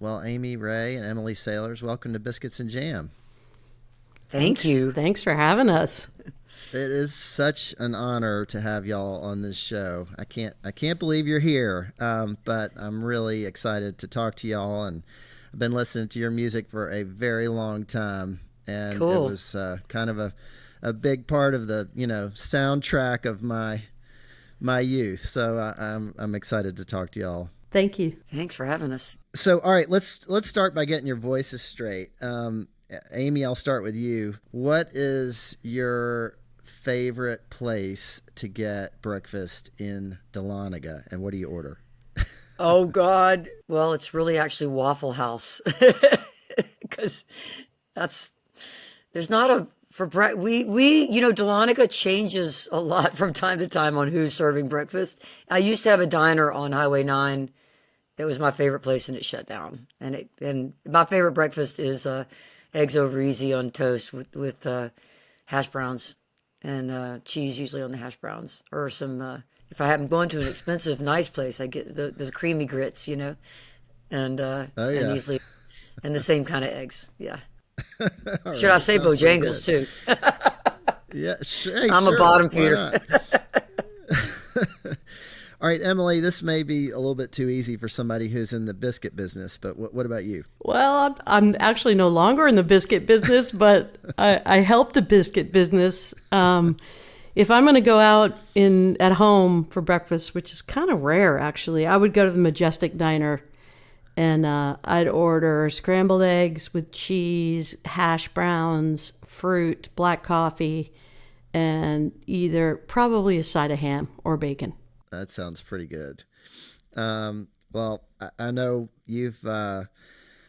Well, Amy Ray and Emily Sailors, welcome to Biscuits and Jam. Thanks. Thanks for having us. It is such an honor to have y'all on this show. I can't believe you're here, but I'm really excited to talk to y'all. And I've been listening to your music for a very long time, and Cool. It was kind of a big part of the soundtrack of my youth. So I'm excited to talk to y'all. Thank you. Thanks for having us. So, all right, let's start by getting your voices straight. Amy, I'll start with you. What is your favorite place to get breakfast in Dahlonega, and what do you order? Oh, God. Well, it's really actually Waffle House. Because there's not a, Dahlonega changes a lot from time to time on who's serving breakfast. I used to have a diner on Highway 9. It was my favorite place, and it shut down. And my favorite breakfast is eggs over easy on toast with hash browns and cheese, usually on the hash browns, or some. If I happen going to an expensive, nice place, I get those creamy grits, and and usually and the same kind of eggs. Yeah. Should I say Bojangles too? Yeah, I'm a bottom feeder. All right, Emily, this may be a little bit too easy for somebody who's in the biscuit business, but what about you? Well, I'm actually no longer in the biscuit business, but I helped a biscuit business. If I'm going to go out at home for breakfast, which is kind of rare, actually, I would go to the Majestic Diner, and I'd order scrambled eggs with cheese, hash browns, fruit, black coffee, and probably a side of ham or bacon. That sounds pretty good. Well, I know you've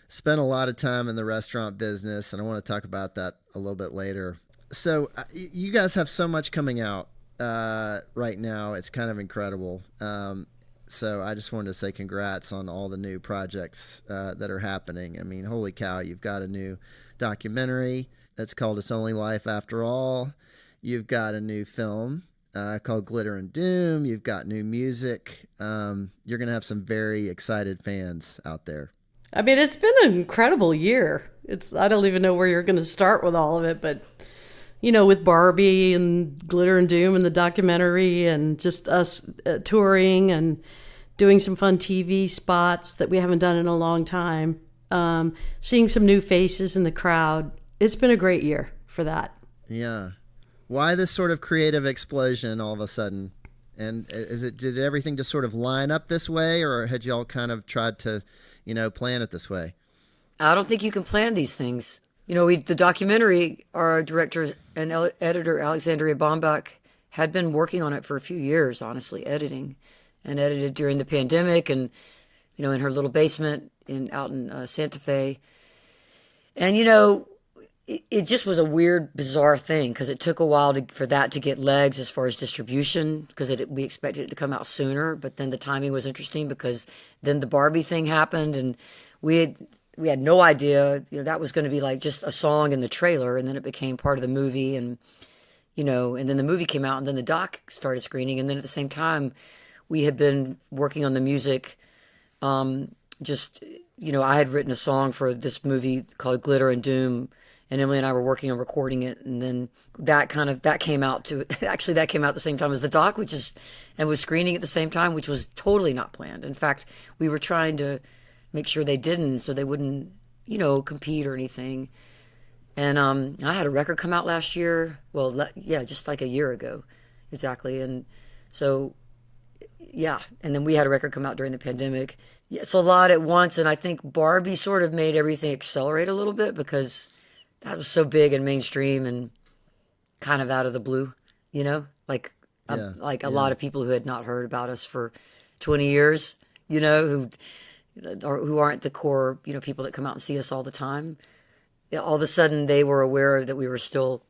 spent a lot of time in the restaurant business, and I want to talk about that a little bit later. So you guys have so much coming out right now. It's kind of incredible. So I just wanted to say congrats on all the new projects that are happening. I mean, holy cow, you've got a new documentary that's called It's Only Life After All. You've got a new film called Glitter and Doom. You've got new music. You're going to have some very excited fans out there. I mean, it's been an incredible year. I don't even know where you're going to start with all of it, but with Barbie and Glitter and Doom and the documentary and just us touring and doing some fun TV spots that we haven't done in a long time, seeing some new faces in the crowd. It's been a great year for that. Yeah. Why this sort of creative explosion all of a sudden? And did everything just sort of line up this way, or had y'all kind of tried to, plan it this way? I don't think you can plan these things. The documentary, our director and editor, Alexandria Bombach, had been working on it for a few years, honestly, edited during the pandemic and, in her little basement out in Santa Fe. And, it just was a weird, bizarre thing because it took a while for that to get legs as far as distribution because we expected it to come out sooner. But then the timing was interesting because then the Barbie thing happened and we had no idea, that was going to be like just a song in the trailer, and then it became part of the movie, and and then the movie came out, and then the doc started screening, and then at the same time, we had been working on the music. I had written a song for this movie called Glitter and Doom, and Emily and I were working on recording it, and then that came out at the same time as the doc, and was screening at the same time, which was totally not planned. In fact, we were trying to make sure they didn't, so they wouldn't, compete or anything. And I had a record come out last year. Well, just like a year ago, exactly. And so, and then we had a record come out during the pandemic. Yeah, it's a lot at once, and I think Barbie sort of made everything accelerate a little bit because that was so big and mainstream and kind of out of the blue, like a lot of people who had not heard about us for 20 years, who aren't the core, people that come out and see us all the time. All of a sudden they were aware that we were still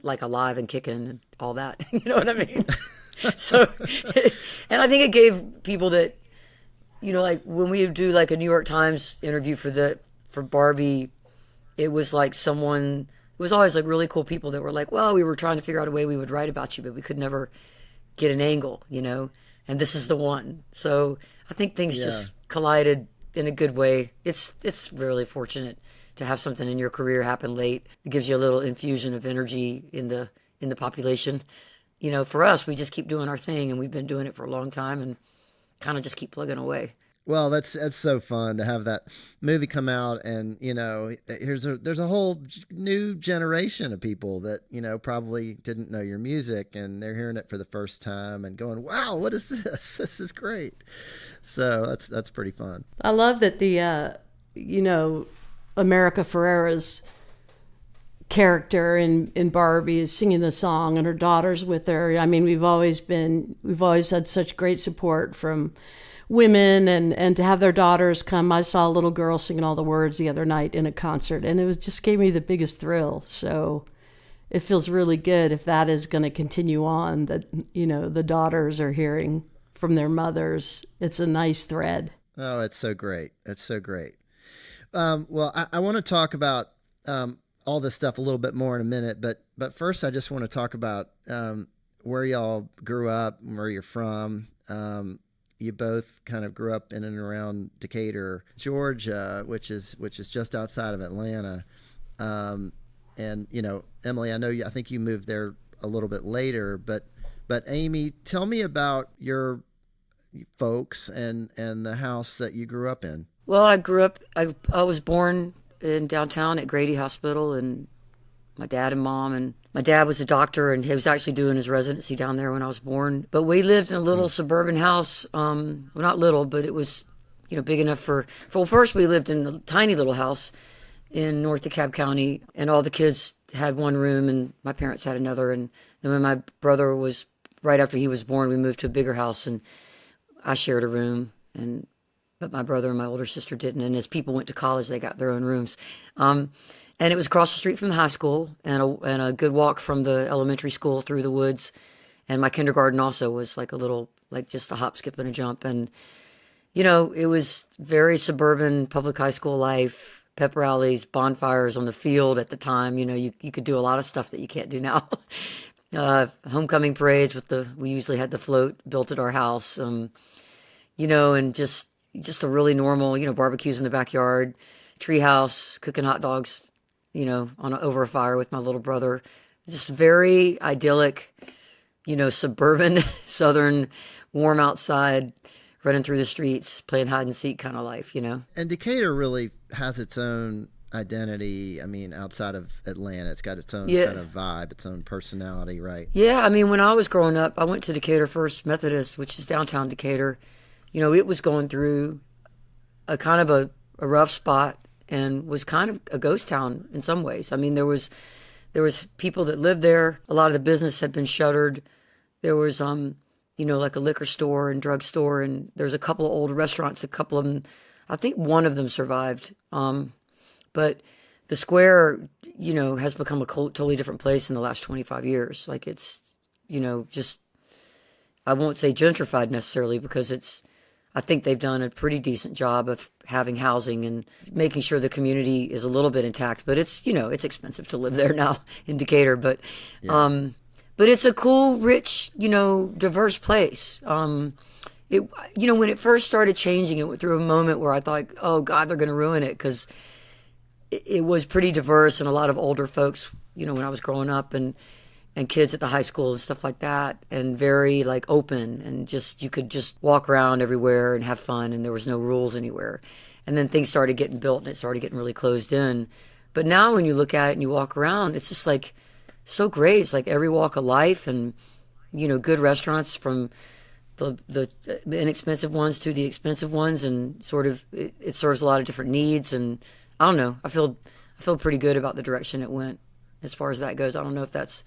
like alive and kicking and all that. You know what I mean? So, and I think it gave people that, like when we do like a New York Times interview for Barbie, it was like it was always like really cool people that were like, well, we were trying to figure out a way we would write about you, but we could never get an angle, and this is the one. So I think things just collided in a good way. It's really fortunate to have something in your career happen late. It gives you a little infusion of energy in the population. You know, for us, we just keep doing our thing, and we've been doing it for a long time, and kind of just keep plugging away. Well, that's so fun to have that movie come out, and there's a whole new generation of people that probably didn't know your music, and they're hearing it for the first time and going, "Wow, what is this? This is great." So that's pretty fun. I love that the America Ferrera's character in Barbie is singing the song, and her daughter's with her. I mean, we've always had such great support from women, and to have their daughters come. I saw a little girl singing all the words the other night in a concert, and it just gave me the biggest thrill. So it feels really good if that is going to continue on, that the daughters are hearing from their mothers. It's a nice thread. Oh, it's so great. It's so great. Well, I want to talk about all this stuff a little bit more in a minute, but first I just want to talk about where y'all grew up, where you're from. You both kind of grew up in and around Decatur, Georgia, which is just outside of Atlanta. And Emily, I think you moved there a little bit later, but Amy, tell me about your folks and the house that you grew up in. Well, I was born in downtown at Grady Hospital, and my dad and mom, and my dad was a doctor, and he was actually doing his residency down there when I was born. But we lived in a little suburban house. Well, not little, but it was, big enough for first we lived in a tiny little house in North DeKalb County, and all the kids had one room, and my parents had another. And then when my brother was, right after he was born, we moved to a bigger house, and I shared a room, but my brother and my older sister didn't. And as people went to college, they got their own rooms. And it was across the street from the high school, and a good walk from the elementary school through the woods. And my kindergarten also was like just a hop, skip, and a jump. And, it was very suburban public high school life, pep rallies, bonfires on the field at the time. You could do a lot of stuff that you can't do now. Homecoming parades we usually had the float built at our house, and just a really normal, barbecues in the backyard, treehouse, cooking hot dogs, over a fire with my little brother. Just very idyllic, suburban, southern, warm outside, running through the streets, playing hide and seek kind of life, And Decatur really has its own identity. I mean, outside of Atlanta, it's got its own kind of vibe, its own personality, right? Yeah, I mean, when I was growing up, I went to Decatur First Methodist, which is downtown Decatur. It was going through a kind of a rough spot, and was kind of a ghost town in some ways. I mean, there was people that lived there. A lot of the business had been shuttered. There was, like a liquor store and drugstore, and there's a couple of old restaurants. A couple of them, I think one of them survived. But the square, has become a totally different place in the last 25 years. Like it's, just, I won't say gentrified necessarily, because I think they've done a pretty decent job of having housing and making sure the community is a little bit intact. But it's, it's expensive to live there now in Decatur. But, but it's a cool, rich, diverse place. When it first started changing, it went through a moment where I thought, oh God, they're going to ruin it, because it was pretty diverse, and a lot of older folks, when I was growing up, and kids at the high school and stuff like that, and very like open, and you could just walk around everywhere and have fun, and there was no rules anywhere. And then things started getting built, and it started getting really closed in. But now when you look at it and you walk around, it's just like so great. It's like every walk of life, and good restaurants, from the inexpensive ones to the expensive ones, and sort of it serves a lot of different needs. And I don't know, I feel pretty good about the direction it went as far as that goes. I don't know if that's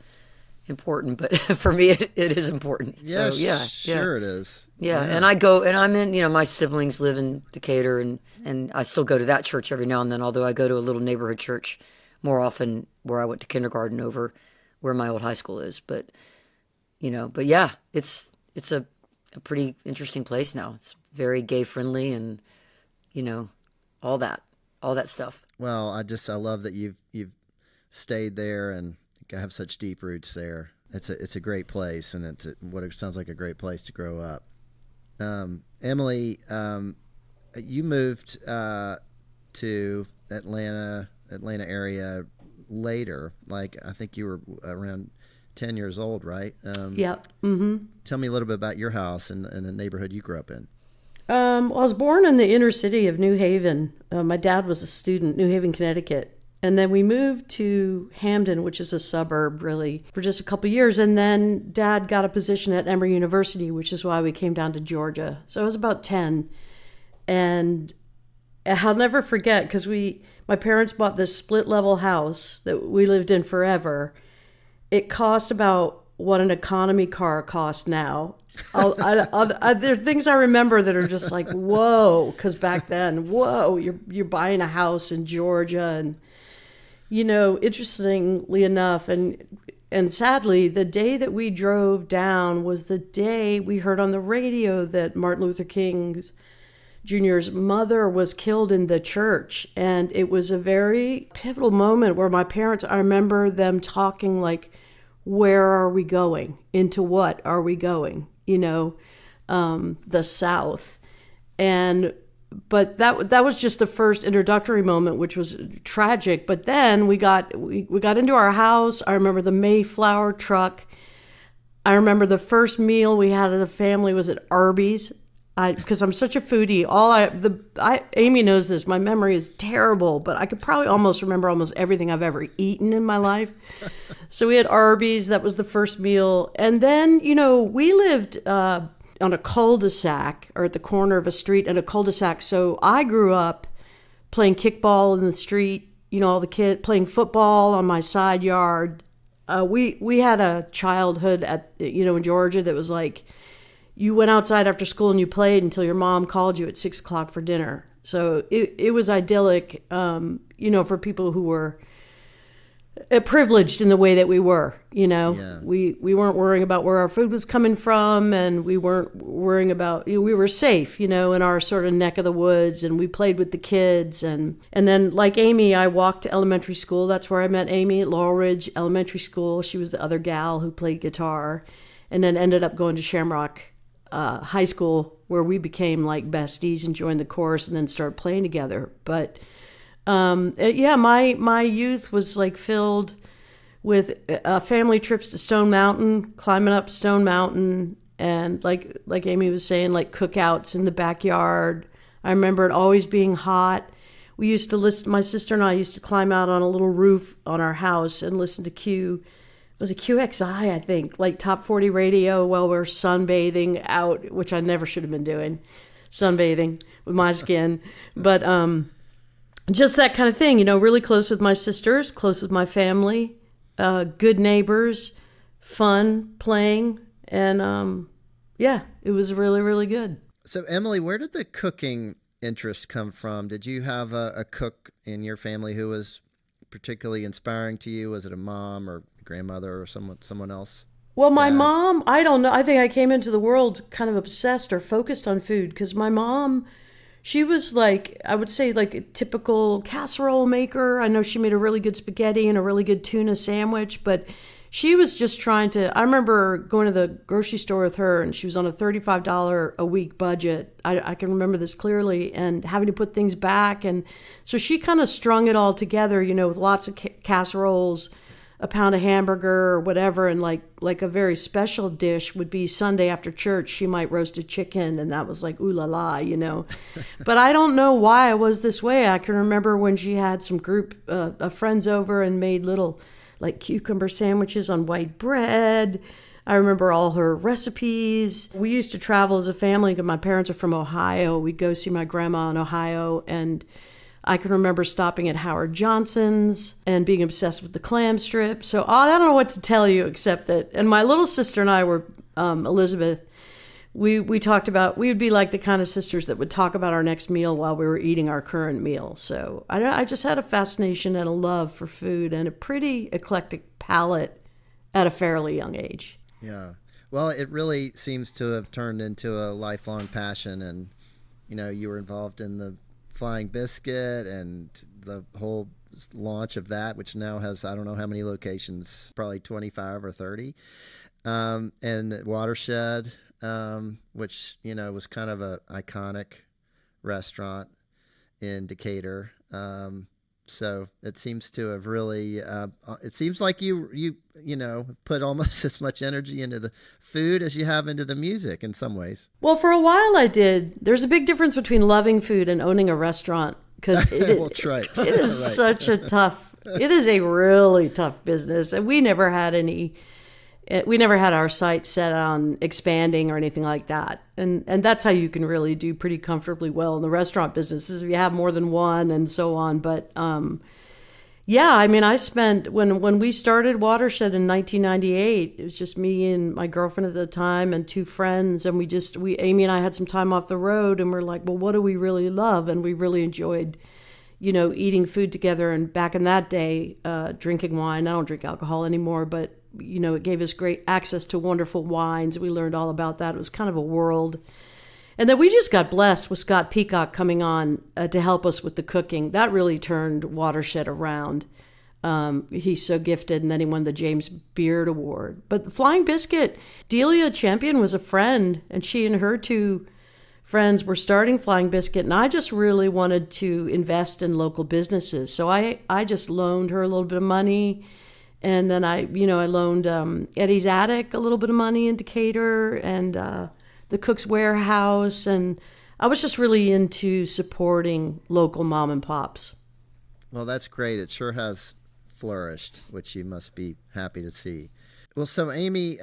important, but for me it is important. Yeah, so sure it is. Yeah. And I'm in, my siblings live in Decatur, and I still go to that church every now and then, although I go to a little neighborhood church more often, where I went to kindergarten over where my old high school is. But yeah, it's a pretty interesting place now. It's very gay friendly, and all that stuff. Well, I love that you've stayed there and have such deep roots there. It's a great place, and it's what it sounds like a great place to grow up. Emily, you moved to Atlanta area later. Like, I think you were around 10 years old, right? Yep. Mm-hmm. Tell me a little bit about your house and the neighborhood you grew up in. Well, I was born in the inner city of New Haven. My dad was a student, New Haven, Connecticut. And then we moved to Hamden, which is a suburb, really, for just a couple years. And then Dad got a position at Emory University, which is why we came down to Georgia. So I was about 10. And I'll never forget, because my parents bought this split-level house that we lived in forever. It cost about what an economy car costs now. There are things I remember that are just like, whoa, because back then, whoa, you're buying a house in Georgia. And, interestingly enough, and sadly, the day that we drove down was the day we heard on the radio that Martin Luther King Jr.'s mother was killed in the church. And it was a very pivotal moment where my parents, I remember them talking like, where are we going? Into what are we going? The South. But that was just the first introductory moment, which was tragic. But then we got into our house. I remember the Mayflower truck. I remember the first meal we had as a family was at Arby's. Because I'm such a foodie. Amy knows this. My memory is terrible, but I could probably almost remember almost everything I've ever eaten in my life. So we had Arby's. That was the first meal. And then, we lived on a cul-de-sac, or at the corner of a street in a cul-de-sac. So I grew up playing kickball in the street, all the kids playing football on my side yard. We had a childhood in Georgia that was like, you went outside after school and you played until your mom called you at 6 o'clock for dinner. So it was idyllic, for people who were privileged in the way that we were, Yeah. We weren't worrying about where our food was coming from, and we weren't worrying about, we were safe, in our sort of neck of the woods, and we played with the kids. And then, like Amy, I walked to elementary school. That's where I met Amy, at Laurel Ridge Elementary School. She was the other gal who played guitar, and then ended up going to Shamrock High School, where we became like besties and joined the chorus and then started playing together. But my youth was like filled with family trips to Stone Mountain, climbing up Stone Mountain, and like Amy was saying, like cookouts in the backyard. I remember it always being hot. We used to listen. My sister and I used to climb out on a little roof on our house and listen to was it QXI, I think, like Top 40 radio while we're sunbathing out, which I never should have been doing, sunbathing with my skin. But just that kind of thing, really close with my sisters, close with my family, good neighbors, fun, playing. And it was really, really good. So, Emily, where did the cooking interest come from? Did you have a cook in your family who was particularly inspiring to you? Was it a mom or grandmother or someone else? Well, my mom, I don't know. I think I came into the world kind of obsessed or focused on food, because my mom, she was like, I would say like a typical casserole maker. I know she made a really good spaghetti and a really good tuna sandwich, but she was just trying to, I remember going to the grocery store with her, and she was on a $35 a week budget. I can remember this clearly, and having to put things back. And so she kind of strung it all together, with lots of casseroles, a pound of hamburger or whatever, and like a very special dish would be Sunday after church, she might roast a chicken, and that was like ooh la la, But I don't know why I was this way. I can remember when she had some group of friends over and made little like cucumber sandwiches on white bread. I remember all her recipes. We used to travel as a family because my parents are from Ohio. We'd go see my grandma in Ohio, and I can remember stopping at Howard Johnson's and being obsessed with the clam strip. So I don't know what to tell you except that, and my little sister and I were, Elizabeth, we talked about, we would be like the kind of sisters that would talk about our next meal while we were eating our current meal. So I just had a fascination and a love for food and a pretty eclectic palate at a fairly young age. Yeah. Well, it really seems to have turned into a lifelong passion, and, you were involved in the Flying Biscuit and the whole launch of that, which now has, I don't know how many locations, probably 25 or 30. And Watershed, which, was kind of a iconic restaurant in Decatur. So it seems to have really, it seems like you put almost as much energy into the food as you have into the music in some ways. Well, for a while I did. There's a big difference between loving food and owning a restaurant, because it is right. such a tough, it is a really tough business. And we never had our sights set on expanding or anything like that. And that's how you can really do pretty comfortably well in the restaurant business, is if you have more than one and so on. But yeah, I mean, I spent, when we started Watershed in 1998, it was just me and my girlfriend at the time and two friends. And Amy and I had some time off the road, and we're like, well, what do we really love? And we really enjoyed, eating food together. And back in that day, drinking wine. I don't drink alcohol anymore, but it gave us great access to wonderful wines. We learned all about that. It was kind of a world. And then we just got blessed with Scott Peacock coming on to help us with the cooking. That really turned Watershed around. He's so gifted, and then he won the James Beard Award. But Flying Biscuit, Delia Champion was a friend, and she and her two friends were starting Flying Biscuit, and I just really wanted to invest in local businesses. So I just loaned her a little bit of money. And then I loaned Eddie's Attic a little bit of money in Decatur, and the Cook's Warehouse. And I was just really into supporting local mom and pops. Well, that's great. It sure has flourished, which you must be happy to see. Well, so Amy,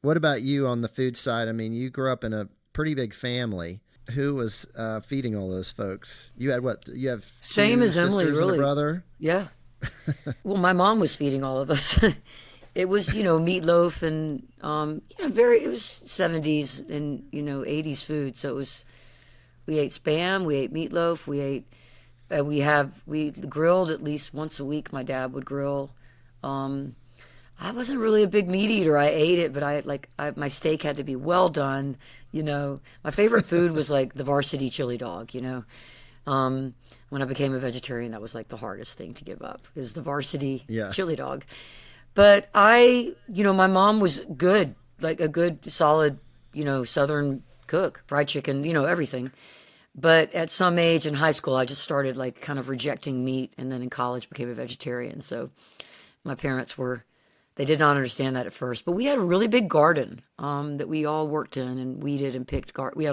what about you on the food side? I mean, you grew up in a pretty big family. Who was feeding all those folks? You had what? You have same as Emily, sisters really. And a brother? Yeah. Well, my mom was feeding all of us. It was, meatloaf and, it was 70s and, 80s food. So we ate Spam, we ate meatloaf, we grilled at least once a week. My dad would grill. I wasn't really a big meat eater. I ate it, but my steak had to be well done. My favorite food was like the varsity chili dog, When I became a vegetarian, that was like the hardest thing to give up, is the varsity chili dog. But my mom was good, like a good, solid, Southern cook, fried chicken, everything. But at some age in high school, I just started like kind of rejecting meat, and then in college became a vegetarian. So my parents they did not understand that at first. But we had a really big garden that we all worked in and weeded and picked. We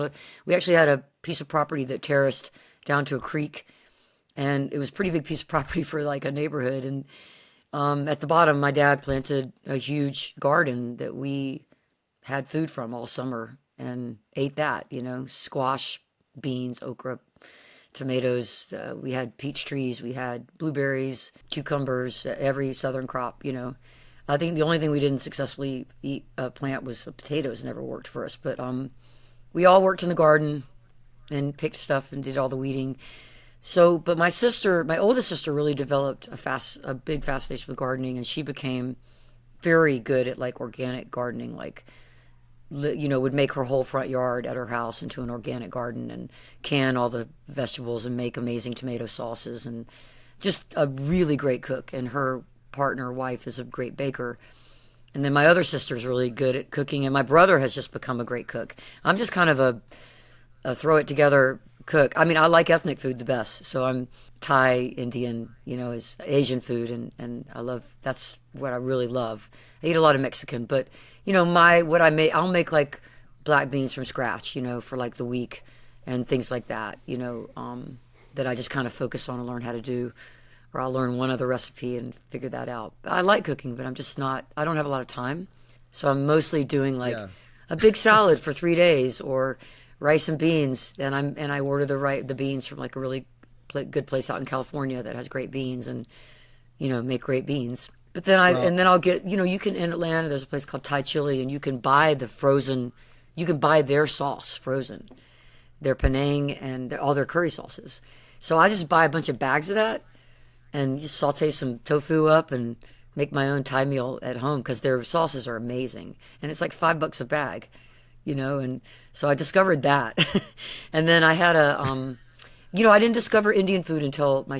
actually had a piece of property that terraced down to a creek. And it was a pretty big piece of property for like a neighborhood. And at the bottom, my dad planted a huge garden that we had food from all summer and ate that, squash, beans, okra, tomatoes. We had peach trees. We had blueberries, cucumbers, every southern crop, I think the only thing we didn't successfully plant was potatoes. Never worked for us. But we all worked in the garden and picked stuff and did all the weeding. So, but my oldest sister really developed a big fascination with gardening, and she became very good at like organic gardening, would make her whole front yard at her house into an organic garden and can all the vegetables and make amazing tomato sauces, and just a really great cook. And her wife is a great baker. And then my other sister's really good at cooking, and my brother has just become a great cook. I'm just kind of a throw it together cook. I mean, I like ethnic food the best. So I'm Thai, Indian, is Asian food. And that's what I really love. I eat a lot of Mexican, but I'll make like black beans from scratch, for like the week and things like that, that I just kind of focus on and learn how to do, or I'll learn one other recipe and figure that out. I like cooking, but I don't have a lot of time. So I'm mostly doing a big salad for 3 days, or rice and beans, and I order the beans from like a really good place out in California that has great beans, and make great beans. But then I'll get you can, in Atlanta there's a place called Thai Chili, and you can buy their sauce frozen, their Penang and all their curry sauces. So I just buy a bunch of bags of that and just saute some tofu up and make my own Thai meal at home, because their sauces are amazing, and it's like $5 a bag. And so I discovered that. And then I had I didn't discover Indian food until my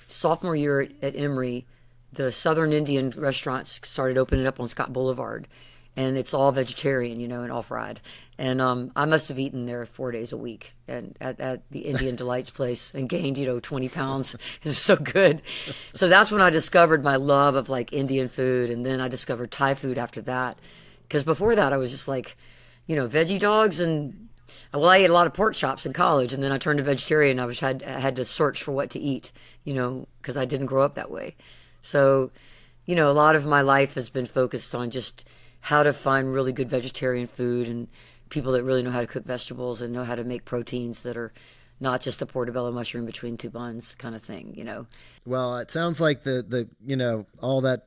sophomore year at Emory. The Southern Indian restaurants started opening up on Scott Boulevard, and it's all vegetarian, and all fried. And I must have eaten there 4 days a week, and at the Indian Delights place, and gained 20 pounds. It was so good. So that's when I discovered my love of like Indian food, and then I discovered Thai food after that. Because before that, I was just like, veggie dogs, and well, I ate a lot of pork chops in college, and then I turned to vegetarian. I had to search for what to eat, because I didn't grow up that way. So, a lot of my life has been focused on just how to find really good vegetarian food and people that really know how to cook vegetables and know how to make proteins that are not just a portobello mushroom between two buns kind of thing, Well, it sounds like the all that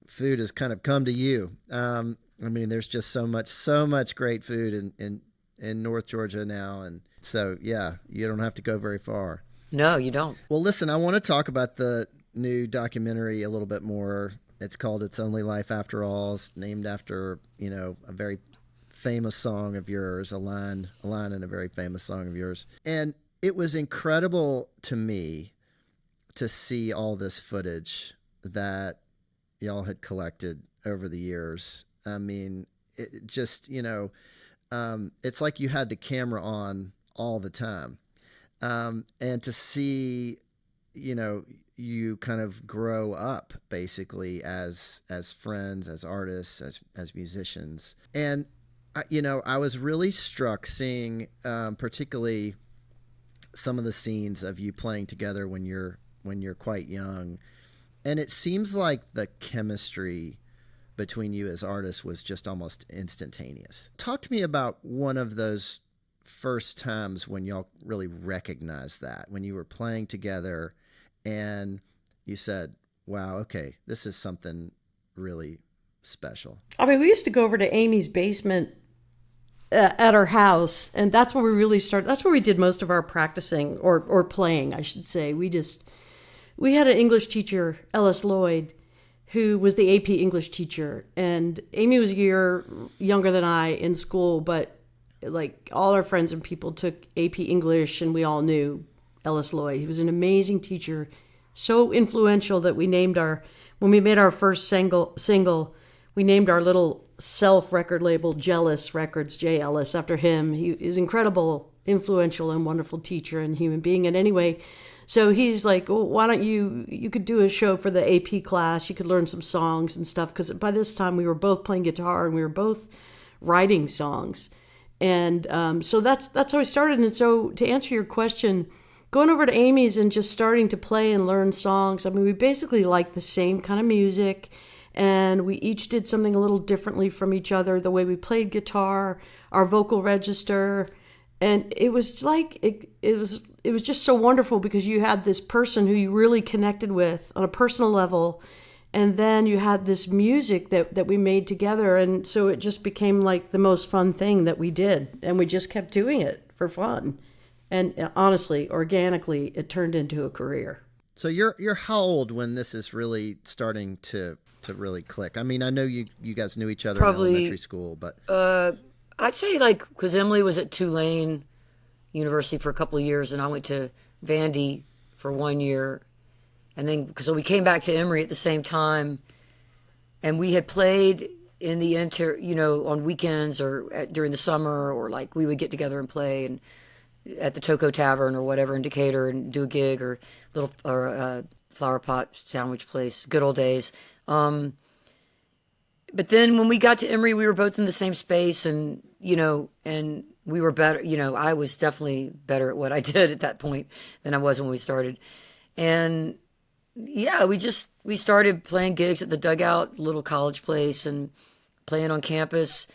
food has kind of come to you. I mean, there's just so much great food in North Georgia now, and so yeah, you don't have to go very far. No, you don't. Well, listen, I want to talk about the new documentary a little bit more. It's called "It's Only Life After All." It's named after a very famous song of yours, a line in a very famous song of yours. And it was incredible to me to see all this footage that y'all had collected over the years. I mean, it just, it's like you had the camera on all the time. And to see, you kind of grow up basically as friends, as artists, as musicians. And I was really struck seeing particularly some of the scenes of you playing together when you're quite young. And it seems like the chemistry between you as artists was just almost instantaneous. Talk to me about one of those first times when y'all really recognized that, when you were playing together and you said, wow, okay, this is something really special. I mean, we used to go over to Amy's basement at our house, and that's where we really started. That's where we did most of our practicing or playing, I should say. We had an English teacher, Ellis Lloyd, who was the AP English teacher, and Amy was a year younger than I in school, but like all our friends and people took AP English, and we all knew Ellis Lloyd. He was an amazing teacher, so influential that when we made our first single, we named our little self-record label Jealous Records, J. Ellis, after him. He is incredible, influential, and wonderful teacher and human being. And anyway, so he's like, well, why don't you could do a show for the AP class. You could learn some songs and stuff. Because by this time we were both playing guitar and we were both writing songs. And so that's how we started. And so to answer your question, going over to Amy's and just starting to play and learn songs, I mean, we basically liked the same kind of music. And we each did something a little differently from each other, the way we played guitar, our vocal register. And it was like, it was just so wonderful because you had this person who you really connected with on a personal level. And then you had this music that we made together. And so it just became like the most fun thing that we did. And we just kept doing it for fun. And honestly, organically, it turned into a career. So you're how old when this is really starting to really click? I mean, I know you guys knew each other Probably, in elementary school, but I'd say because Emily was at Tulane University for a couple of years, and I went to Vandy for 1 year, and then so we came back to Emory at the same time, and we had played in the on weekends or during the summer, or like we would get together and play and at the Toco Tavern or whatever in Decatur and do a gig or flower pot sandwich place, good old days. But then when we got to Emory, we were both in the same space and we were better, I was definitely better at what I did at that point than I was when we started. And yeah, we started playing gigs at the Dugout, little college place, and playing on campus.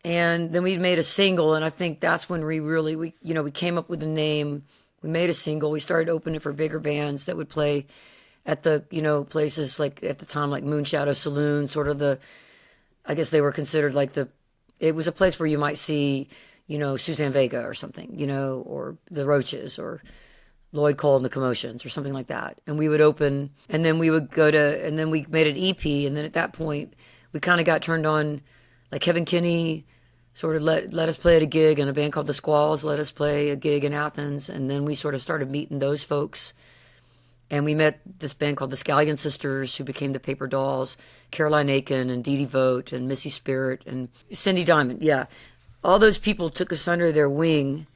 And then we made a single, and I think that's when we came up with a name. We made a single. We started opening for bigger bands that would play at the, places like at the time, like Moonshadow Saloon, sort of I guess they were considered like it was a place where you might see, Suzanne Vega or something, or the Roaches or Lloyd Cole and the Commotions or something like that. And we would open, and then we would and then we made an EP. And then at that point, we kind of got turned on, like Kevin Kinney sort of let us play at a gig, and a band called The Squalls let us play a gig in Athens. And then we sort of started meeting those folks. And we met this band called the Scallion Sisters, who became the Paper Dolls, Caroline Aiken and Dee Dee Vogt and Missy Spirit and Cindy Diamond. Yeah. all those people took us under their wing.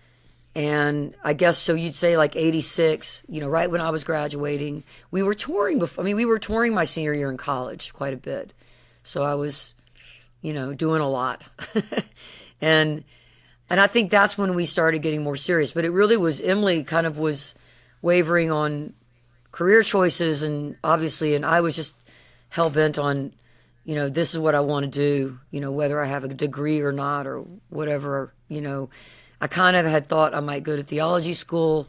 And I guess, so you'd say like 86, right when I was graduating, we were touring before. I mean, we were touring my senior year in college quite a bit. So I was, doing a lot. And I think that's when we started getting more serious. But it really was, Emily kind of was wavering on career choices, and obviously, and I was just hell-bent on, this is what I want to do, whether I have a degree or not or whatever, I kind of had thought I might go to theology school,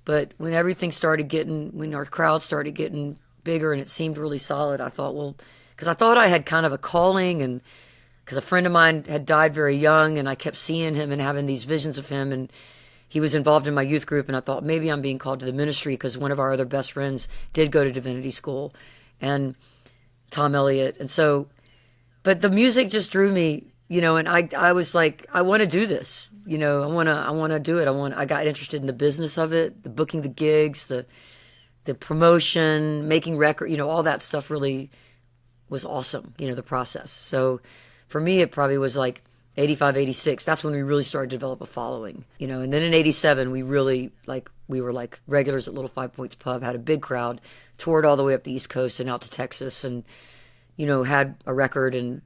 but when when our crowd started getting bigger and it seemed really solid, I thought, well, because I thought I had kind of a calling, and because a friend of mine had died very young, and I kept seeing him and having these visions of him, and he was involved in my youth group, and I thought maybe I'm being called to the ministry, because one of our other best friends did go to divinity school, and Tom Elliott, and so, but the music just drew me, and I was like, I want to do this, I want to do it. I got interested in the business of it, the booking the gigs, the promotion, making record, all that stuff really was awesome, the process. So for me, it probably was like 85, 86. That's when we really started to develop a following, and then in 87, we really we were like regulars at Little Five Points Pub, had a big crowd, toured all the way up the East Coast and out to Texas, and, had a record, and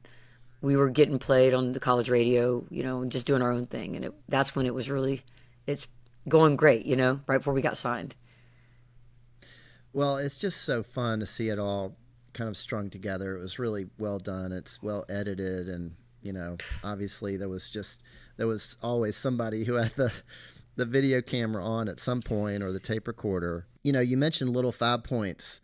we were getting played on the college radio, and just doing our own thing. And that's when it's going great, right before we got signed. Well, it's just so fun to see it all kind of strung together. It was really well done. It's well edited. And, obviously there was always somebody who had the video camera on at some point, or the tape recorder. You mentioned Little 5 Points,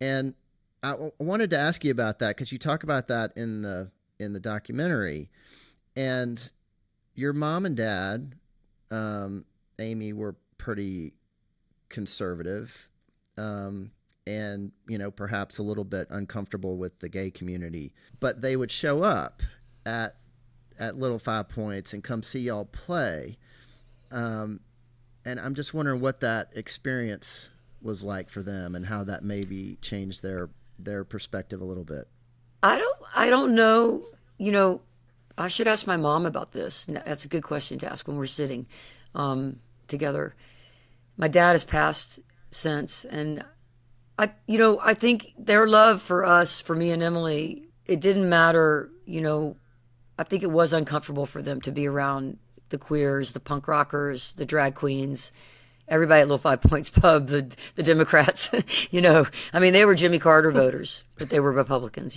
and I wanted to ask you about that, because you talk about that in the documentary, and your mom and dad, Amy, were pretty conservative, and perhaps a little bit uncomfortable with the gay community, but they would show up at Little 5 Points and come see y'all play, and I'm just wondering what that experience was like for them, and how that maybe changed their perspective a little bit. I don't know. I should ask my mom about this. That's a good question to ask when we're sitting together. My dad has passed since, and I think their love for us, for me and Emily, it didn't matter. I think it was uncomfortable for them to be around the queers, the punk rockers, the drag queens, everybody at Little 5 Points Pub, the Democrats. They were Jimmy Carter voters, but they were Republicans.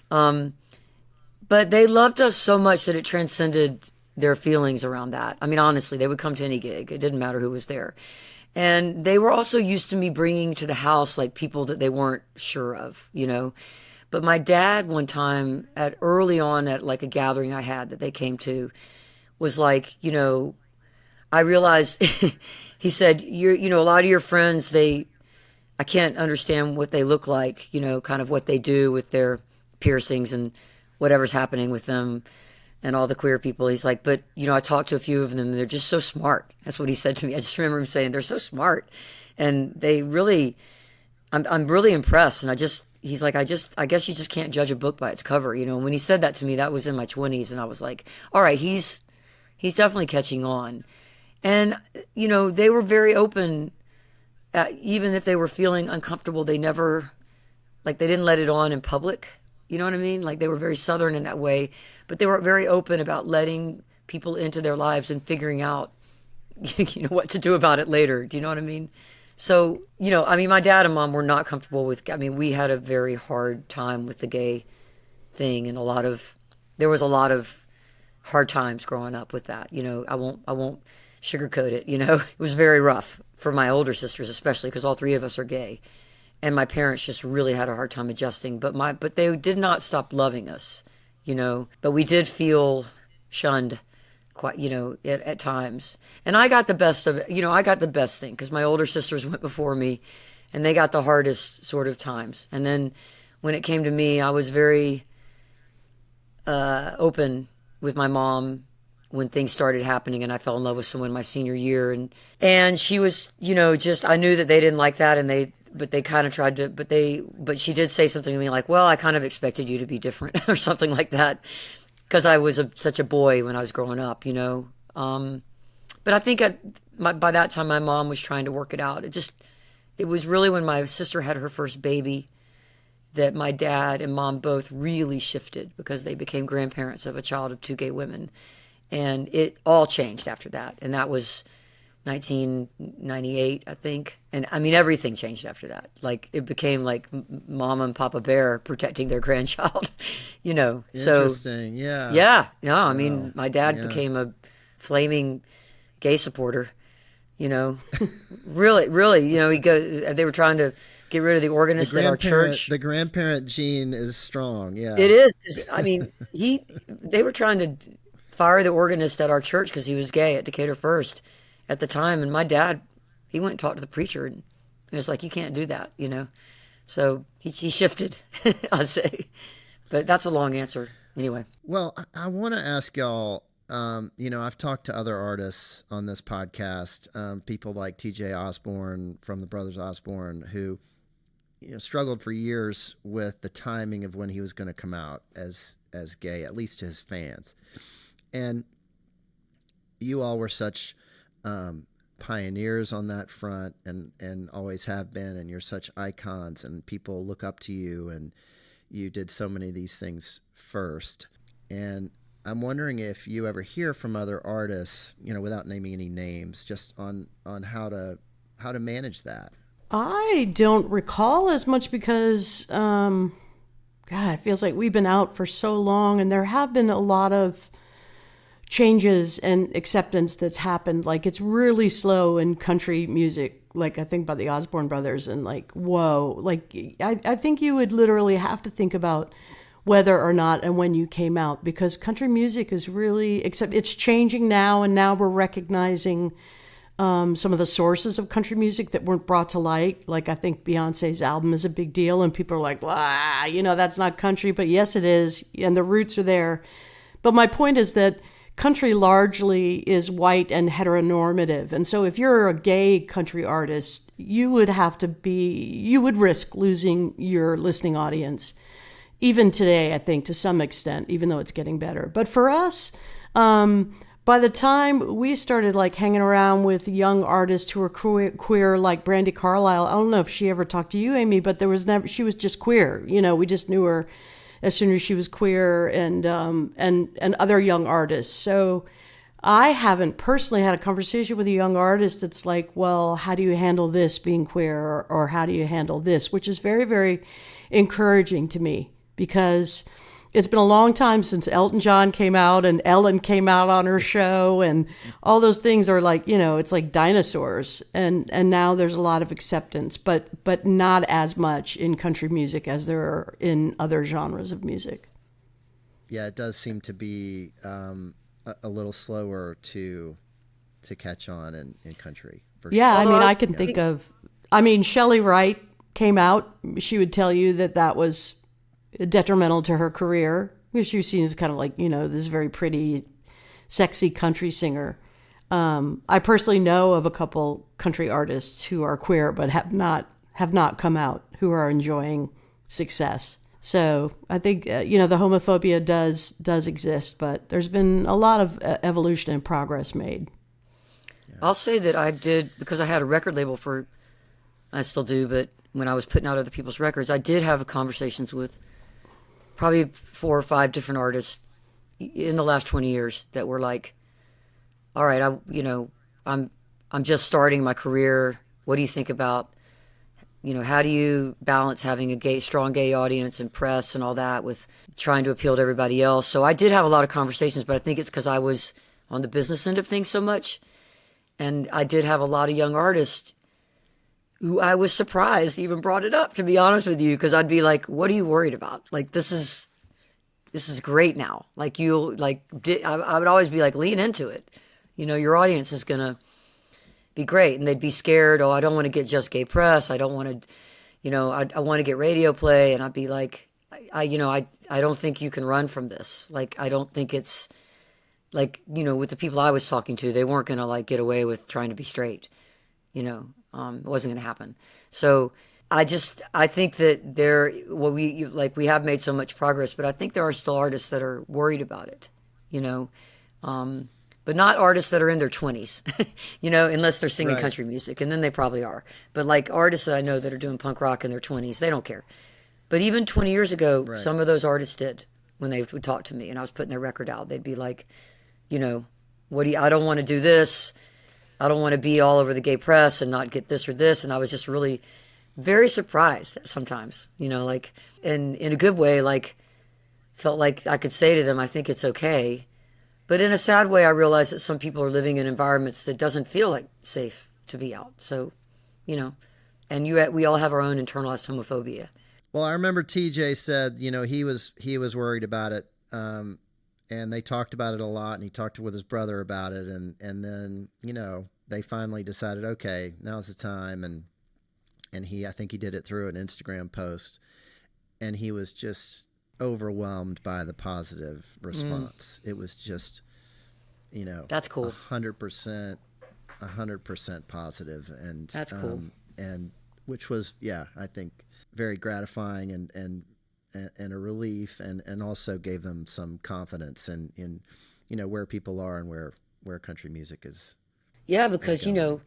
But they loved us so much that it transcended their feelings around that. Honestly, they would come to any gig. It didn't matter who was there. And they were also used to me bringing to the house like people that they weren't sure of, But my dad one time early on at like a gathering I had that they came to was like, I realized, he said, a lot of your friends, I can't understand what they look like, kind of what they do with their piercings and whatever's happening with them and all the queer people. He's like, but, I talked to a few of them, and they're just so smart. That's what he said to me. I just remember him saying, they're so smart. And they really, I'm really impressed. And he's like, I guess you just can't judge a book by its cover. And when he said that to me, that was in my 20s. And I was like, all right, he's definitely catching on. And, they were very open, even if they were feeling uncomfortable, they never, they didn't let it on in public. You know what I mean? They were very Southern in that way, but they were very open about letting people into their lives and figuring out, what to do about it later. Do you know what I mean? So, my dad and mom were not comfortable with, we had a very hard time with the gay thing, and there was a lot of hard times growing up with that. I won't sugarcoat it. It was very rough for my older sisters, especially because all three of us are gay. And my parents just really had a hard time adjusting, but they did not stop loving us, but we did feel shunned quite, at times. And I got the best of it. I got the best thing, because my older sisters went before me, and they got the hardest sort of times. And then when it came to me, I was very open with my mom when things started happening, and I fell in love with someone my senior year, and she was, I knew that they didn't like that, but they kind of tried to, but she did say something to me like, well, I kind of expected you to be different or something like that. because I was such a boy when I was growing up, you know. But I think by that time, my mom was trying to work it out. It was really when my sister had her first baby that my dad and mom both really shifted, because they became grandparents of a child of 2 gay women. And it all changed after that. And that was 1998, I think. And I mean, everything changed after that. Like, it became like Mama and Papa Bear protecting their grandchild, you know. Interesting, yeah. Yeah. No, I mean, my dad became a flaming gay supporter, you know. really, you know, they were trying to get rid of the organist at our church. The grandparent gene is strong, yeah. It is. I mean, they were trying to fire the organist at our church because he was gay at Decatur First at the time. And my dad, he went and talked to the preacher, and it's like, you can't do that, you know. So he shifted, I'll say. But that's a long answer anyway. Well, I want to ask y'all, you know, I've talked to other artists on this podcast, people like TJ Osborne from the Brothers Osborne, who, you know, struggled for years with the timing of when he was going to come out as gay, at least to his fans. And you all were such pioneers on that front, and always have been, and you're such icons, and people look up to you, and you did so many of these things first. And I'm wondering if you ever hear from other artists, you know, without naming any names, just on how to manage that. I don't recall as much because, God, it feels like we've been out for so long, and there have been a lot of changes and acceptance that's happened. Like, it's really slow in country music. Like, I think about the Osborne brothers, and like, whoa, like I think you would literally have to think about whether or not and when you came out, because country music is really, except it's changing now, and now we're recognizing some of the sources of country music that weren't brought to light. Like, I think Beyonce's album is a big deal, and people are like, "Wow, you know, that's not country," but yes, it is, and the roots are there. But my point is that country largely is white and heteronormative. And so if you're a gay country artist, you would risk losing your listening audience. Even today, I think, to some extent, even though it's getting better. But for us, by the time we started like hanging around with young artists who were queer, like Brandy Carlisle, I don't know if she ever talked to you, Amy, but she was just queer. You know, we just knew her as soon as she was queer, and other young artists. So I haven't personally had a conversation with a young artist that's like, well, how do you handle this being queer, or how do you handle this, which is very, very encouraging to me, because it's been a long time since Elton John came out and Ellen came out on her show, and all those things are like, you know, it's like dinosaurs. And now there's a lot of acceptance, but not as much in country music as there are in other genres of music. Yeah, it does seem to be a little slower to catch on in country. Yeah, sure. I mean, I can think of, Shelley Wright came out. She would tell you that was detrimental to her career, because she was seen as kind of like, you know, this very pretty, sexy country singer. I personally know of a couple country artists who are queer but have not come out, who are enjoying success. So I think you know, the homophobia does exist, but there's been a lot of evolution and progress made. I'll say that I did, because I had a record label I still do, but when I was putting out other people's records, I did have conversations with probably 4 or 5 different artists in the last 20 years that were like, all right, I'm just starting my career. What do you think about, you know, how do you balance having a strong gay audience and press and all that with trying to appeal to everybody else? So I did have a lot of conversations, but I think it's because I was on the business end of things so much. And I did have a lot of young artists who I was surprised even brought it up, to be honest with you, because I'd be like, what are you worried about? Like, this is great now. Like, I would always be like, lean into it. You know, your audience is going to be great. And they'd be scared. Oh, I don't want to get just gay press. I don't want to, you know, I want to get radio play. And I'd be like, I don't think you can run from this. Like, I don't think it's like, you know, with the people I was talking to, they weren't going to like get away with trying to be straight, you know. It wasn't going to happen. So I think that we have made so much progress, but I think there are still artists that are worried about it, you know, but not artists that are in their 20s, you know, unless they're singing country music, and then they probably are. But like artists that I know that are doing punk rock in their 20s, they don't care. But even 20 years ago, some of those artists did. When they would talk to me and I was putting their record out, they'd be like, you know, I don't want to do this. I don't want to be all over the gay press and not get this or this. And I was just really very surprised sometimes, you know, like, and in a good way, like, felt like I could say to them, I think it's okay. But in a sad way, I realized that some people are living in environments that doesn't feel like safe to be out. So, you know, and we all have our own internalized homophobia. Well, I remember TJ said, you know, he was worried about it, and they talked about it a lot, and he talked with his brother about it, and then, you know, they finally decided, okay, now's the time, and I think he did it through an Instagram post, and he was just overwhelmed by the positive response. It was just, you know, that's cool, 100% positive, and that's cool, and which was, yeah, I think, very gratifying and a relief, and also gave them some confidence in you know, where people are and where country music is. Yeah, because, you know,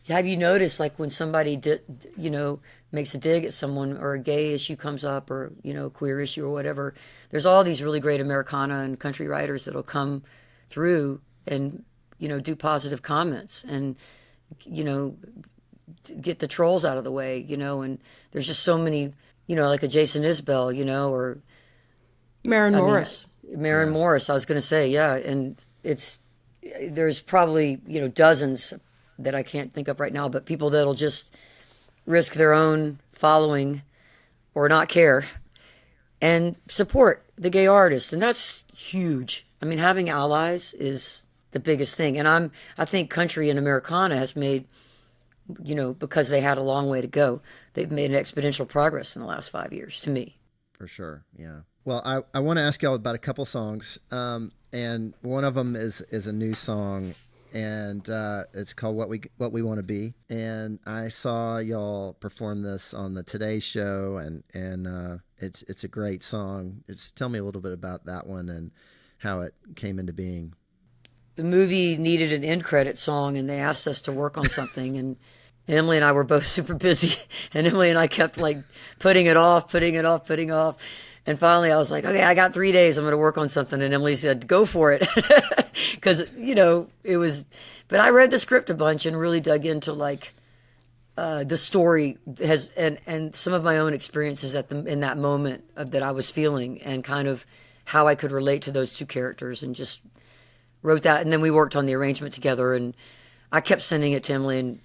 have you noticed, like, when somebody you know, makes a dig at someone, or a gay issue comes up, or, you know, a queer issue or whatever, there's all these really great Americana and country writers that'll come through and, you know, do positive comments and, you know, get the trolls out of the way, you know. And there's just so many, you know, like a Jason Isbell, you know, or Maren Morris. Maren Morris, I was going to say, yeah. And there's probably, you know, dozens that I can't think of right now, but people that'll just risk their own following or not care and support the gay artist. And that's huge. I mean, having allies is the biggest thing. And I think country and Americana has made, you know, because they had a long way to go, they've made an exponential progress in the last 5 years, to me. For sure, yeah. Well, I want to ask y'all about a couple songs, and one of them is a new song, and it's called What We Want to Be. And I saw y'all perform this on the Today Show, and it's a great song. Just tell me a little bit about that one and how it came into being. The movie needed an end credit song, and they asked us to work on something, and Emily and I were both super busy, and Emily and I kept like putting it off. And finally I was like, okay, I got 3 days. I'm going to work on something. And Emily said, go for it. Because, you know, it was, but I read the script a bunch and really dug into like the story and some of my own experiences in that moment that I was feeling, and kind of how I could relate to those two characters, and just wrote that. And then we worked on the arrangement together, and I kept sending it to Emily and,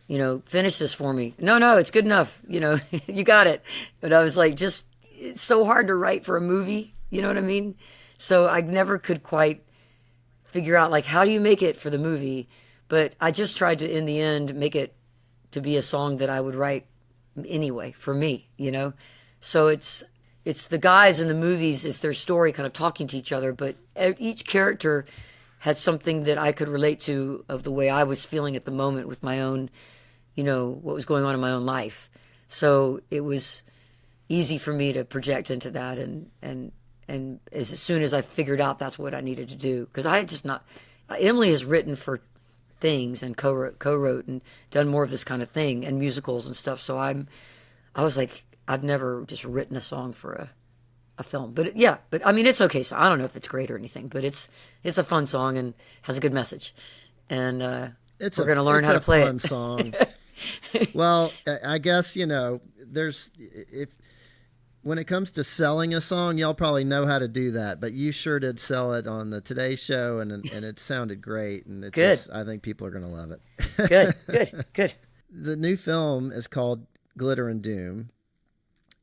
you know, finish this for me. No, it's good enough. You know, you got it. But I was like, it's so hard to write for a movie. You know what I mean? So I never could quite figure out, like, how do you make it for the movie? But I just tried to, in the end, make it to be a song that I would write anyway for me, you know? So it's the guys in the movies, it's their story kind of talking to each other, but each character had something that I could relate to of the way I was feeling at the moment with my own, you know, what was going on in my own life. So it was easy for me to project into that, and as soon as I figured out that's what I needed to do, because I had just not, Emily has written for things and co-wrote and done more of this kind of thing and musicals and stuff. So I was like, I've never just written a song for a film, but I mean, it's okay. So I don't know if it's great or anything, but it's a fun song and has a good message, and we're going to learn how to play it. It's a fun song. Well, I guess, you know, when it comes to selling a song, y'all probably know how to do that, but you sure did sell it on the Today Show, and it sounded great, and it good. I think people are going to love it. Good. The new film is called Glitter and Doom,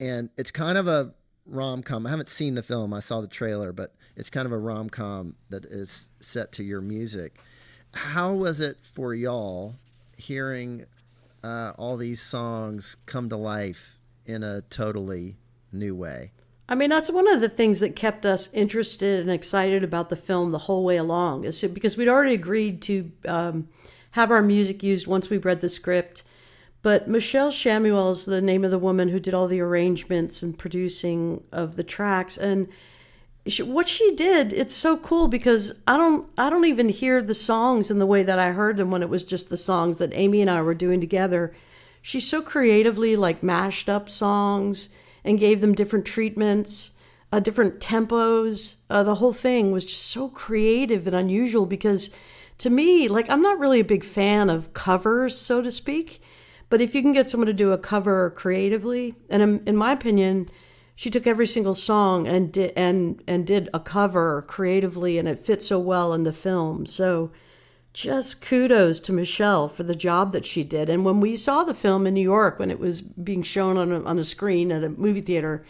and it's kind of a rom-com. I haven't seen the film. I saw the trailer, but it's kind of a rom-com that is set to your music. How was it for y'all hearing all these songs come to life in a totally new way? I mean, that's one of the things that kept us interested and excited about the film the whole way along, is because we'd already agreed to have our music used once we read the script. But Michelle Shamuel is the name of the woman who did all the arrangements and producing of the tracks. And what she did, it's so cool because I don't even hear the songs in the way that I heard them when it was just the songs that Amy and I were doing together. She so creatively like mashed up songs and gave them different treatments, different tempos. The whole thing was just so creative and unusual because to me, like, I'm not really a big fan of covers, so to speak. But if you can get someone to do a cover creatively, and in my opinion, she took every single song and did a cover creatively, and it fit so well in the film. So just kudos to Michelle for the job that she did. And when we saw the film in New York, when it was being shown on a screen at a movie theater,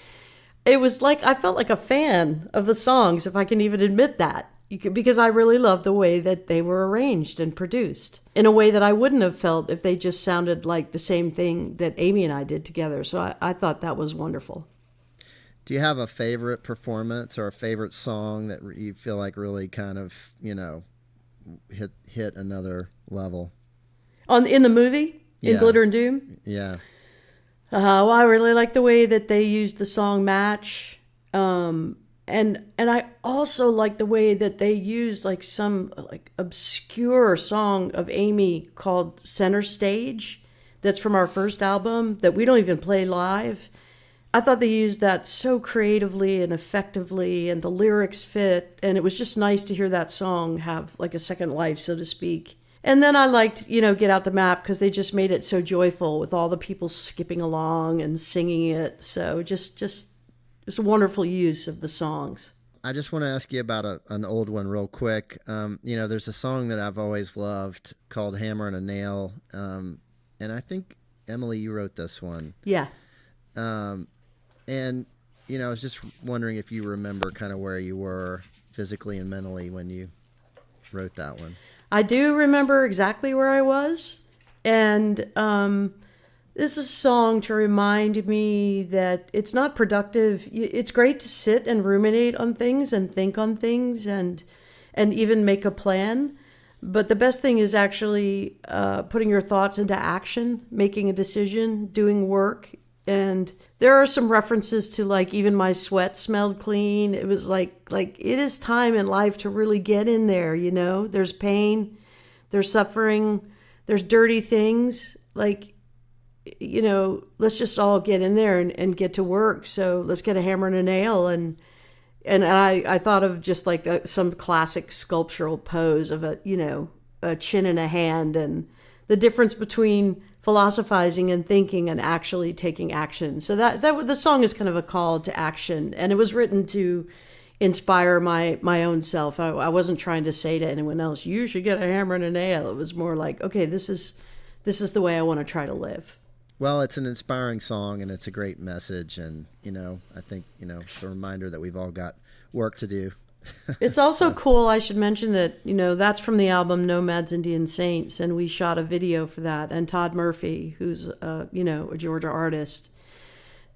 it was like I felt like a fan of the songs, if I can even admit that. Because I really love the way that they were arranged and produced in a way that I wouldn't have felt if they just sounded like the same thing that Amy and I did together. So I thought that was wonderful. Do you have a favorite performance or a favorite song that you feel like really kind of, hit another level? In the movie? In Yeah. Glitter and Doom? Yeah. Well, I really like the way that they used the song Match. And I also like the way that they used like some like obscure song of Amy called Center Stage. That's from our first album that we don't even play live. I thought they used that so creatively and effectively, and the lyrics fit. And it was just nice to hear that song have like a second life, so to speak. And then I liked, Get Out the Map because they just made it so joyful with all the people skipping along and singing it. So just it's a wonderful use of the songs. I just want to ask you about an old one real quick. There's a song that I've always loved called Hammer and a Nail. And I think, Emily, you wrote this one. Yeah. And I was just wondering if you remember kind of where you were physically and mentally when you wrote that one. I do remember exactly where I was. And this is a song to remind me that it's not productive. It's great to sit and ruminate on things and think on things and even make a plan. But the best thing is actually putting your thoughts into action, making a decision, doing work. And there are some references to like even my sweat smelled clean. It was like it is time in life to really get in there, There's pain, there's suffering, there's dirty things. Let's just all get in there and get to work. So let's get a hammer and a nail. And I thought of just like some classic sculptural pose of a chin and a hand, and the difference between philosophizing and thinking and actually taking action. So that the song is kind of a call to action, and it was written to inspire my own self. I wasn't trying to say to anyone else, you should get a hammer and a nail. It was more like, okay, this is the way I want to try to live. Well, it's an inspiring song and it's a great message. And, I think, it's a reminder that we've all got work to do. It's also cool. I should mention that, that's from the album Nomads, Indian Saints. And we shot a video for that. And Todd Murphy, who's, a Georgia artist,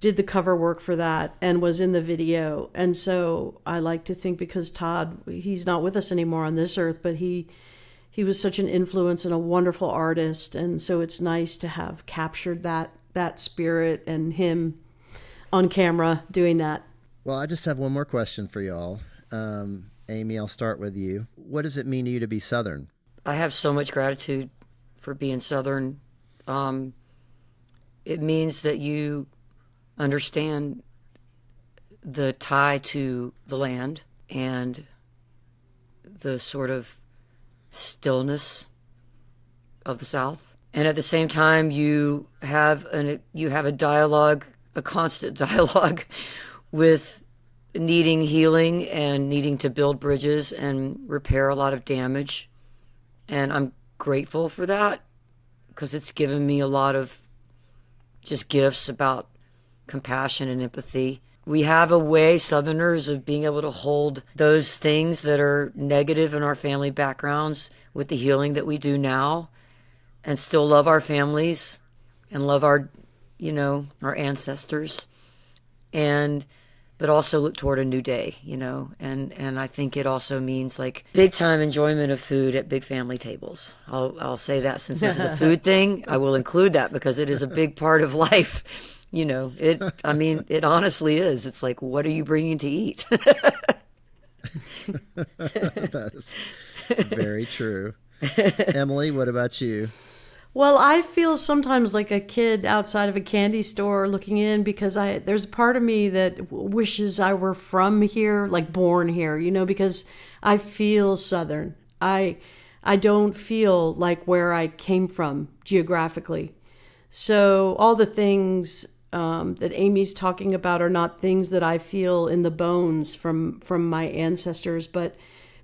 did the cover work for that and was in the video. And so I like to think because Todd, he's not with us anymore on this earth, but he was such an influence and a wonderful artist. And so it's nice to have captured that spirit and him on camera doing that. Well, I just have one more question for y'all. Amy, I'll start with you. What does it mean to you to be Southern? I have so much gratitude for being Southern. It means that you understand the tie to the land and the sort of stillness of the South. And at the same time, you have a dialogue, a constant dialogue with needing healing and needing to build bridges and repair a lot of damage. And I'm grateful for that because it's given me a lot of just gifts about compassion and empathy. We have a way, Southerners, of being able to hold those things that are negative in our family backgrounds with the healing that we do now and still love our families and love our ancestors. And but also look toward a new day, and I think it also means like big time enjoyment of food at big family tables. I'll say that, since this is a food thing, I will include that because it is a big part of life. It honestly is. It's like, what are you bringing to eat? That is very true. Emily, what about you? Well, I feel sometimes like a kid outside of a candy store looking in, because there's a part of me that wishes I were from here, like born here, because I feel Southern. I don't feel like where I came from geographically. So all the things that Amy's talking about are not things that I feel in the bones from my ancestors. But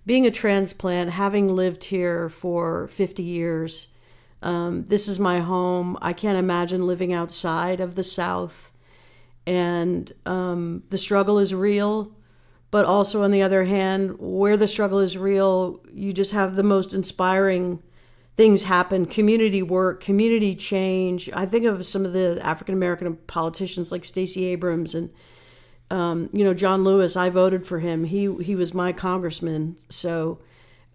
being a transplant, having lived here for 50 years, this is my home. I can't imagine living outside of the South. And the struggle is real. But also, on the other hand, where the struggle is real, you just have the most inspiring things happen. Community work, community change. I think of some of the African-American politicians like Stacey Abrams and, John Lewis. I voted for him. He was my congressman. So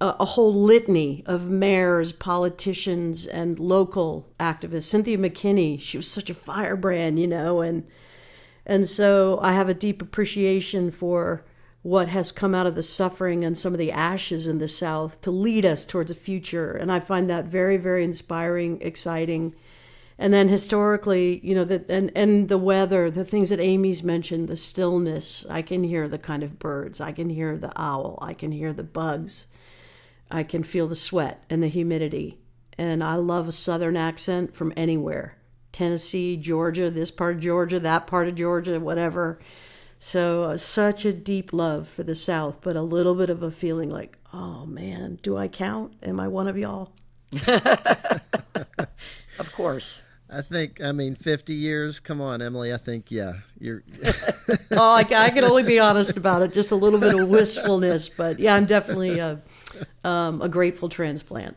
a whole litany of mayors, politicians, and local activists. Cynthia McKinney, she was such a firebrand, and so I have a deep appreciation for what has come out of the suffering and some of the ashes in the South to lead us towards a future. And I find that very, very inspiring, exciting. And then historically, and the weather, the things that Amy's mentioned, the stillness. I can hear the kind of birds. I can hear the owl. I can hear the bugs. I can feel the sweat and the humidity. And I love a Southern accent from anywhere. Tennessee, Georgia, this part of Georgia, that part of Georgia, whatever. So such a deep love for the South, but a little bit of a feeling like, oh man, do I count? Am I one of y'all? Of course. I think, 50 years. Come on, Emily. I think, yeah, you're. Oh, I can only be honest about it. Just a little bit of wistfulness, but yeah, I'm definitely a grateful transplant.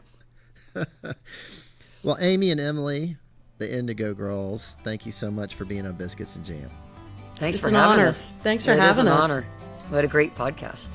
Well, Amy and Emily, the Indigo Girls, thank you so much for being on Biscuits and Jam. Thanks It's for an having honor. us. Thanks for It is having an us. honor. What a great podcast.